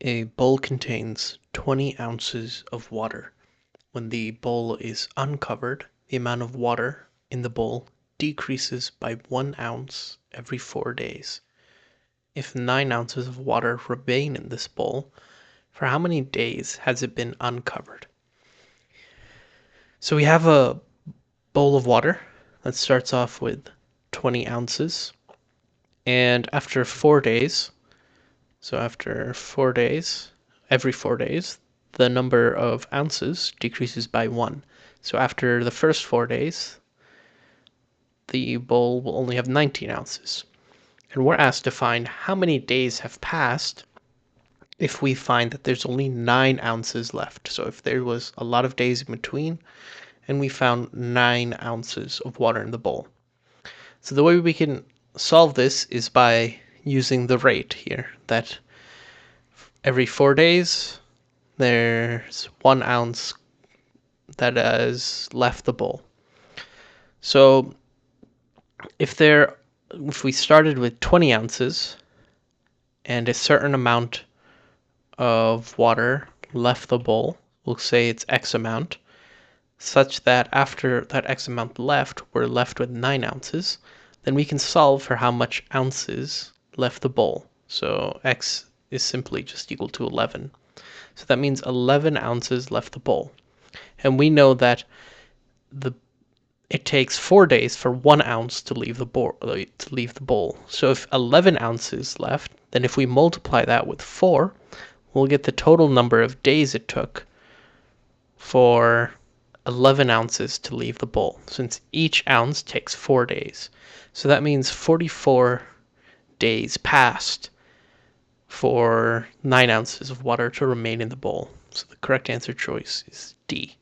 A bowl contains 20 ounces of water. When the bowl is uncovered, the amount of water in the bowl decreases by 1 ounce every 4 days. If 9 ounces of water remain in this bowl, for how many days has it been uncovered? So we have a bowl of water that starts off with 20 ounces, and after 4 days, every 4 days, the number of ounces decreases by 1. So after the first 4 days, the bowl will only have 19 ounces. And we're asked to find how many days have passed if we find that there's only 9 ounces left. So if there was a lot of days in between and we found 9 ounces of water in the bowl. So the way we can solve this is by using the rate here, that every 4 days there's 1 ounce that has left the bowl. So if we started with 20 ounces and a certain amount of water left the bowl, we'll say it's X amount, such that after that X amount left, we're left with 9 ounces, then we can solve for how much ounces left the bowl. So X is simply just equal to 11. So that means 11 ounces left the bowl. And we know that it takes 4 days for 1 ounce to leave the bowl. So if 11 ounces left, then if we multiply that with 4, we'll get the total number of days it took for 11 ounces to leave the bowl, since each ounce takes 4 days. So that means 44 days passed for 9 ounces of water to remain in the bowl. So the correct answer choice is D.